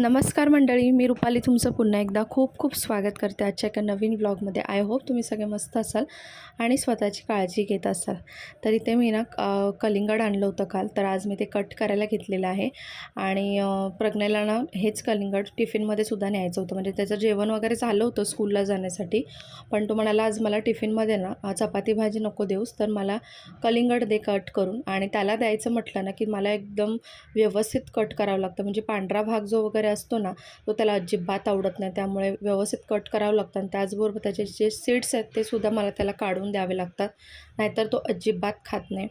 नमस्कार मंडळी, मी रुपाली तुमचं पुन्हा एकदा खूप खूप स्वागत करते आजच्या एका नवीन व्लॉगमध्ये. आय होप तुम्ही सगळे मस्त असाल आणि स्वतःची काळजी घेत असाल. तर इथे मी कलिंगड आणलं होतं काल, तर आज मी ते कट करायला घेतलेलं आहे. आणि प्रज्ञेला हेच कलिंगड टिफिनमध्ये सुद्धा न्यायचं होतं, म्हणजे त्याचं जेवण वगैरे झालं होतं स्कूलला जाण्यासाठी. पण तो म्हणाला आज मला टिफिनमध्ये चपाती भाजी नको देऊस, तर मला कलिंगड दे कट करून. आणि त्याला द्यायचं म्हटलं की मला एकदम व्यवस्थित कट करावं लागतं, म्हणजे पांढरा भाग जो वगैरे असतो तो त्याला अजिबात आवडत नाही. त्यामुळे व्यवस्थित कट करावं लागतं आणि त्याचबरोबर त्याचे जे सीड्स आहेत ते सुद्धा मला त्याला काढून द्यावे लागतात, नाहीतर तो अजिबात खात नाही.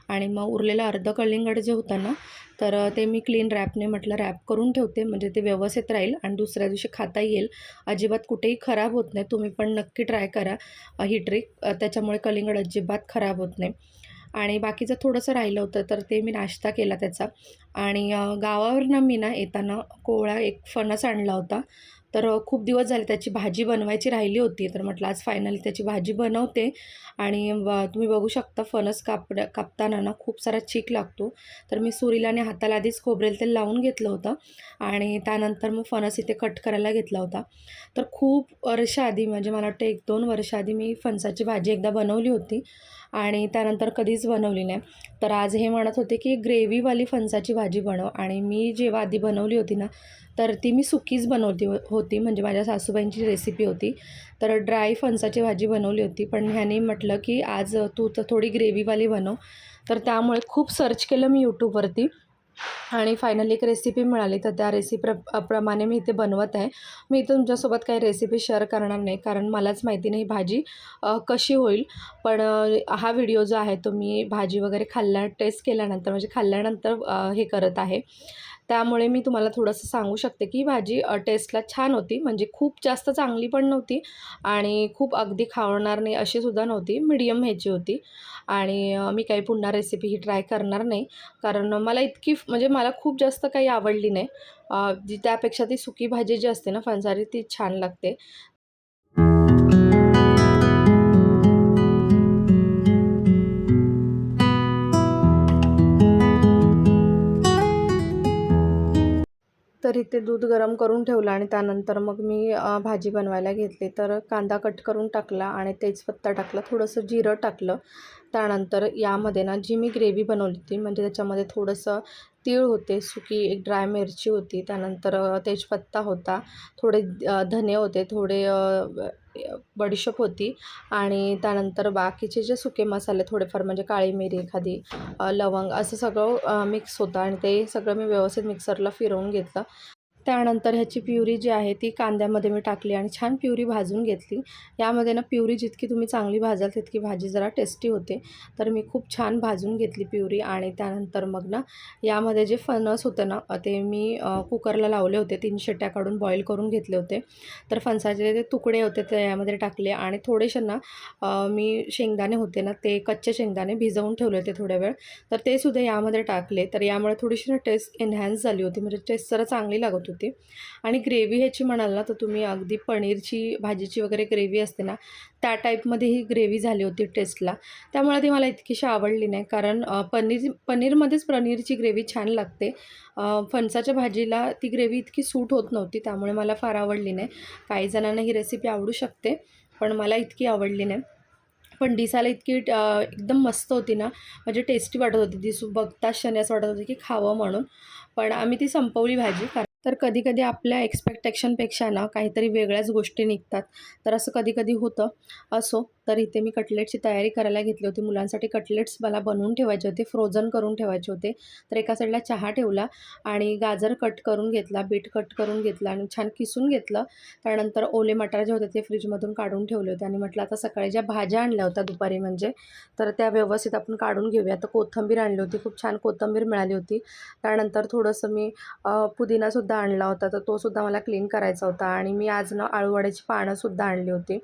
आणि मग उरलेलं अर्ध कलिंगड जे होतं तर ते मी क्लीन रॅपने म्हटलं रॅप करून ठेवते, म्हणजे ते व्यवस्थित राहील आणि दुसऱ्या दिवशी खाता येईल. अजिबात कुठेही खराब होत नाही. तुम्ही पण नक्की ट्राय करा ही ट्रिक, त्याच्यामुळे कलिंगड अजिबात खराब होत नाही. आणि बाकीचं थोडंसं राहिलं होतं, तर ते मी नाश्ता केला त्याचा. आणि गावावरनं मी येताना कोवळा एक फणस आणला होता. तर खूप दिवस झाले त्याची भाजी बनवायची राहिली होती, तर म्हटलं आज फायनली त्याची भाजी बनवते. आणि तुम्ही बघू शकता फणस कापताना खूप सारा चीक लागतो. तर मी सुरीला आणि हाताला आधीच खोबरेल तेल लावून घेतलं होतं आणि त्यानंतर मग फणस इथे कट करायला घेतला होता. तर खूप वर्षाआधी, म्हणजे मला वाटतं 1-2 वर्षाआधी मी फणसाची भाजी एकदा बनवली होती आणि त्यानंतर कधीच बनवली नाही. तर आज हे म्हणत होते की ग्रेव्हीवाली फणसाची भाजी बनव. आणि मी जेव्हा आधी बनवली होती तर ती मी सुकीच बनवली होती, म्हणजे माझ्या सासूबाईंची रेसिपी होती. तर ड्राय फणसाची भाजी बनवली होती, पण ह्याने म्हटलं की आज तू तर थोडी ग्रेव्हीवाली बनव. तर त्यामुळे खूप सर्च केलं मी यूट्यूबवरती आणि फायनली एक रेसिपी मिळाली. तर त्या प्रमाणे मी इथे बनवत आहे. मी इथे तुमच्यासोबत काही रेसिपी शेअर करणार नाही, कारण मलाच माहिती नाही भाजी कशी होईल. पण हा व्हिडिओ जो आहे तो मी भाजी वगैरे टेस्ट केल्यानंतर, म्हणजे खाल्ल्यानंतर हे करत आहे. त्यामुळे मी तुम्हाला थोडंसं सांगू शकते की भाजी टेस्टला छान होती, म्हणजे खूप जास्त चांगली पण नव्हती आणि खूप अगदी खावणार नाही अशी सुद्धा नव्हती, मीडियम ह्याची होती. आणि मी काही पुन्हा रेसिपी ही ट्राय करणार नाही, कारण मला म्हणजे मला खूप जास्त काही आवडली नाही. त्यापेक्षा ती सुकी भाजी जी असते फणसाची ती छान लागते. तर इथे दूध गरम करून ठेवलं आणि त्यानंतर मग मी भाजी बनवायला घेतली. तर कांदा कट करून टाकला आणि तेजपत्ता टाकला, थोडंसं जिरं टाकलं. त्यानंतर यामध्ये जी मी ग्रेव्ही बनवली होती, म्हणजे त्याच्यामध्ये थोडंसं तीळ होते, सुकी एक ड्राय मिरची होती, त्यानंतर तेजपत्ता होता, थोडे धने होते, थोडे बडीशेप होती आणि त्यानंतर बाकीचे जे सुके मसाले थोडेफार, म्हणजे काळी मिरी एखादी, लवंग, असं सगळं मिक्स होतं आणि ते सगळं मी व्यवस्थित मिक्सरला फिरवून घेतलं. त्यानंतर ह्याची प्युरी जी आहे ती कांद्यामध्ये मी टाकली आणि छान प्युरी भाजून घेतली. यामध्ये प्युरी जितकी तुम्ही चांगली भाजाल तितकी भाजी जरा टेस्टी होते. तर मी खूप छान भाजून घेतली प्युरी. आणि त्यानंतर मग यामध्ये जे फणस होतं ते मी कुकरला लावले होते, 3 शिट्ट्या काढून बॉईल करून घेतले होते. तर फणसाचे जे तुकडे होते ते यामध्ये टाकले आणि थोडेसे मी शेंगदाणे होते ते कच्चे शेंगदाणे भिजवून ठेवले होते थोड्या वेळ, तर ते सुद्धा यामध्ये टाकले. तर यामुळे थोडीशी टेस्ट एन्हॅन्स झाली होती, म्हणजे टेस्ट जरा चांगली लागत होती. आणि ग्रेव्ही ह्याची म्हणाल तर तुम्ही अगदी पनीरची भाजीची वगैरे ग्रेव्ही असते त्या टाईपमध्ये ही ग्रेव्ही झाली होती टेस्टला. त्यामुळे ती मला इतकीशी आवडली नाही, कारण पनीरमध्येच पनीरची ग्रेव्ही छान लागते. फणसाच्या भाजीला ती ग्रेव्ही इतकी सूट होत नव्हती, त्यामुळे मला फार आवडली नाही. काही जणांना ही रेसिपी आवडू शकते, पण मला इतकी आवडली नाही. पण दिसायला इतकी एकदम मस्त होती म्हणजे टेस्टी वाटत होती. बघताच क्षणी असं वाटत होतं की खावं म्हणून. पण आम्ही ती संपवली भाजी. तर कधी-कधी आपल्या एक्सपेक्टेशनपेक्षा काहीतरी वेगळ्याच गोष्टी निघतात. तर असं कधी-कधी होतं. असो, तर इथे मी कटलेटची तयारी करायला घेतली होती. मुलांसाठी कटलेट्स मला बनवून ठेवायचे होते, फ्रोझन करून ठेवायचे होते. तर एका साईडला चहा ठेवला आणि गाजर कट करून घेतला, बीट कट करून घेतला आणि छान किसून घेतलं. त्यानंतर ओले मटार जे होते ते फ्रीजमधून काढून ठेवले होते आणि म्हटलं आता सकाळी ज्या भाज्या आणल्या होत्या दुपारी, म्हणजे तर त्या व्यवस्थित आपण काढून घेऊया. तर कोथिंबीर आणली होती, खूप छान कोथिंबीर मिळाली होती. त्यानंतर थोडंसं मी पुदिनासुद्धा आणला होता, तर तोसुद्धा मला क्लीन करायचा होता. आणि मी आज अळूवड्याची पानंसुद्धा आणली होती.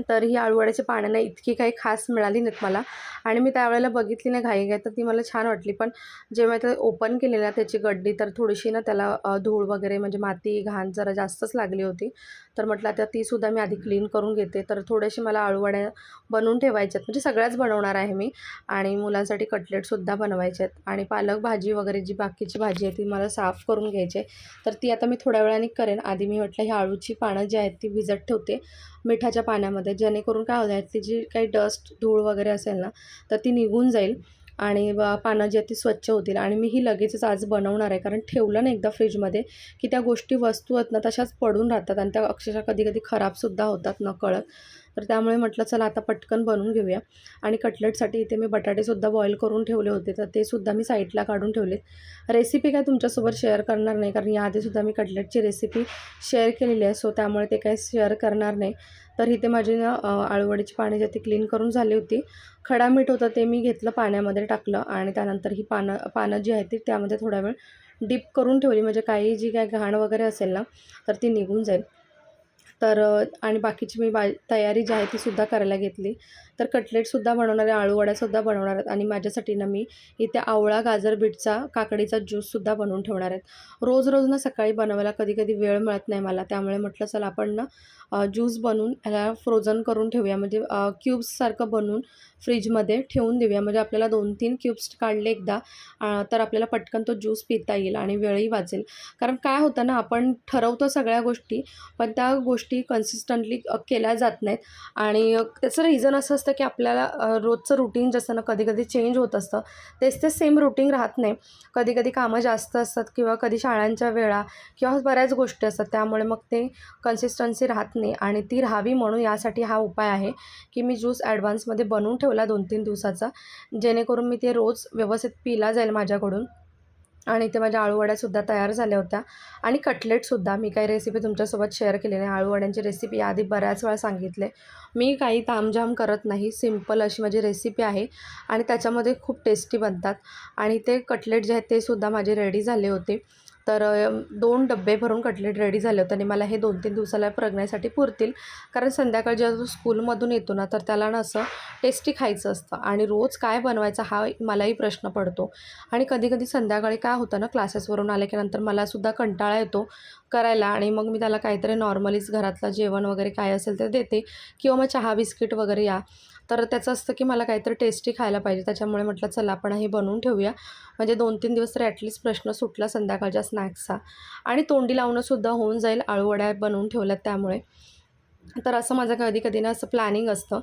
तर ही अळूवड्याची पानं ना इतकी काही खास मिळाली नाहीत मला आणि मी त्यावेळेला बघितली ना घाईघाईत, तर ती मला छान वाटली. पण जेव्हा ते ओपन केली ना त्याची गड्डी, तर थोडीशी ना त्याला धूळ वगैरे म्हणजे माती, घाण जरा जास्तच लागली होती. तर म्हटलं आता तीसुद्धा मी आधी क्लीन करून घेते. तर थोड्याशी मला अळूवड्या बनवून ठेवायच्यात, म्हणजे सगळ्याच बनवणार आहे मी आणि मुलांसाठी कटलेटसुद्धा बनवायचे आहेत आणि पालक भाजी वगैरे जी बाकीची भाजी आहे ती मला साफ करून घ्यायची आहे. तर ती आता मी थोड्या वेळाने करेन. आधी मी म्हटलं ही अळूची पानं जी आहेत ती भिजत ठेवते मिठाच्या पाण्यामध्ये, जेणेकरून काय होईल ती जी काही डस्ट, धूळ वगैरे असेल ना, तर ती निघून जाईल आणि पानं जी आहेत ती स्वच्छ होतील. आणि मी ही लगेचच आज बनवणार आहे, कारण ठेवलं ना एकदा फ्रीजमध्ये की त्या गोष्टी, वस्तू आहेत ना तशाच पडून राहतात आणि त्या अक्षरशः कधी-कधी खराबसुद्धा होतात नकळत. तर त्यामुळे म्हटलं चला आता पटकन बनवून घेऊया. आणि कटलेटसाठी इथे मी बटाटेसुद्धा बॉईल करून ठेवले होते, तर ते सुद्धा मी साईडला काढून ठेवलेत. रेसिपी काय तुमच्यासोबत शेअर करणार नाही, कारण याआधीसुद्धा मी कटलेटची रेसिपी शेअर केलेली आहे, सो त्यामुळे ते काही शेअर करणार नाही. तर इथे माझी ना अळूवडीची पाने जी ती क्लीन करून झाली होती. खडा मीठ होतं ते मी घेतलं, पाण्यामध्ये टाकलं आणि त्यानंतर ही पानं जी आहेत ती त्यामध्ये थोडा वेळ डीप करून ठेवली, म्हणजे काही जी काही घाण वगैरे असेल ना तर ती निघून जाईल. तर आणि बाकीची मी तयारी जी आहे तीसुद्धा करायला घेतली. तर कटलेटसुद्धा बनवणार आहे, अळूवड्यासुद्धा बनवणार आहेत आणि माझ्यासाठी ना मी इथे आवळा, गाजर, बीटचा, काकडीचा ज्यूससुद्धा बनवून ठेवणार आहेत. रोज रोज ना सकाळी बनवायला कधी कधी वेळ मिळत नाही मला, त्यामुळे म्हटलं चला आपण ना ज्यूस बनवून ह्याला फ्रोझन करून ठेवूया, म्हणजे क्यूब्ससारखं बनवून फ्रीजमध्ये ठेवून देऊया. म्हणजे आपल्याला 2-3 क्यूब्स काढले एकदा तर आपल्याला पटकन तो ज्यूस पिता येईल आणि वेळही वाचेल. कारण काय होतं ना, आपण ठरवतो सगळ्या गोष्टी, पण त्या गोष्टी कन्सिस्टंटली केल्या जात नाहीत. आणि त्याचं रिझन असं असतं की आपल्याला रोजचं रुटीन जसं ना कधी-कधी चेंज होत असतं. तेच सेम रुटीन राहत नाही. कधी-कधी कामं जास्त असतात किंवा कधी शाळांच्या वेळा किंवा बऱ्याच गोष्टी असतात. त्यामुळे मग ते कन्सिस्टन्सी राहत नाही आणि ती राहावी म्हणून यासाठी हा उपाय आहे की मी ज्यूस ॲडव्हान्समध्ये बनवून ठेवला 2-3 दिवसाचा, जेणेकरून मी ते रोज व्यवस्थित पिला जाईल माझ्याकडून. आणि ते माझ्या अळूवड्यासुद्धा तयार झाल्या होत्या आणि कटलेटसुद्धा. मी काही रेसिपी तुमच्यासोबत शेअर केली नाही. अळूवड्यांची रेसिपी याआधी बऱ्याच वेळा सांगितले. मी काही तामझाम करत नाही, सिंपल अशी माझी रेसिपी आहे आणि त्याच्यामध्ये खूप टेस्टी बनतात. आणि ते कटलेट जे आहेत ते सुद्धा माझे रेडी झाले होते. तर 2 डब्बे भरून कटलेट रेडी झाले होते आणि मला हे 2-3 दिवसाला प्रज्ञासाठी पुरतील. कारण संध्याकाळी जेव्हा तो स्कूलमधून येतो ना, तर त्याला ना असं टेस्टी खायचं असतं आणि रोज काय बनवायचा हा मलाही प्रश्न पडतो. आणि कधी-कधी संध्याकाळी काय होतं ना, क्लासेसवरून आले की नंतर मलासुद्धा कंटाळा येतो करायला आणि मग मी त्याला काहीतरी नॉर्मलीच घरातलं जेवण वगैरे काय असेल ते देते किंवा मग चहा बिस्किट वगैरे या. तर त्याचं असतं की मला काहीतरी टेस्टी खायला पाहिजे. त्याच्यामुळे म्हटलं चला आपण हे बनवून ठेवूया. म्हणजे 2-3 दिवस तरी ॲटलीस्ट प्रश्न सुटला संध्याकाळच्या स्नॅक्सचा आणि तोंडी लावणंसुद्धा होऊन जाईल अळूवड्या बनवून ठेवल्यात त्यामुळे. तर असं माझं कधी-कधी ना असं प्लॅनिंग असतं.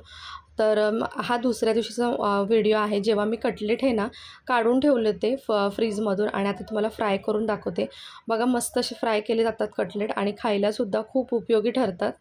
तर हा दुसऱ्या दिवशीचा व्हिडिओ आहे, जेव्हा मी कटलेट आहे ना काढून ठेवले ते फ्रीजमधून आणि आता तुम्हाला फ्राय करून दाखवते. बघा मस्त असे फ्राय केले जातात कटलेट आणि खायलासुद्धा खूप उपयोगी ठरतात.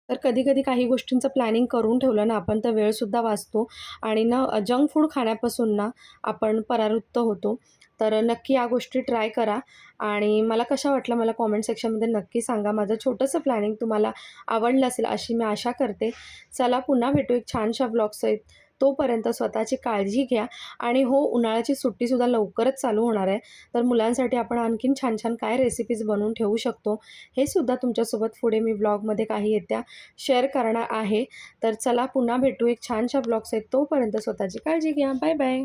तर कधी-कधी काही गोष्टींचं प्लॅनिंग करून ठेवलं ना आपण, तर वेळसुद्धा वाचतो आणि ना जंक फूड खाण्यापासून ना आपण परावृत्त होतो. तर नक्की या गोष्टी ट्राय करा आणि मला कशा वाटल्या मला कॉमेंट सेक्शनमध्ये नक्की सांगा. माझं छोटंसं प्लॅनिंग तुम्हाला आवडलं असेल अशी मी आशा करते. चला पुन्हा भेटू एक छानशा व्लॉगसहित. तोपर्यंत स्वतःची काळजी घ्या आणि हो, उन्हाळ्याची सुट्टीसुद्धा लवकरच चालू होणार आहे. तर मुलांसाठी आपण आणखीन छान-छान काय रेसिपीज बनवून ठेवू शकतो, हे सुद्धा तुमच्यासोबत पुढे मी व्लॉगमध्ये काही येत्या शेअर करणार आहे. तर चला पुन्हा भेटू एक छानशा ब्लॉगसहित. तोपर्यंत स्वतःची काळजी घ्या. Bye bye.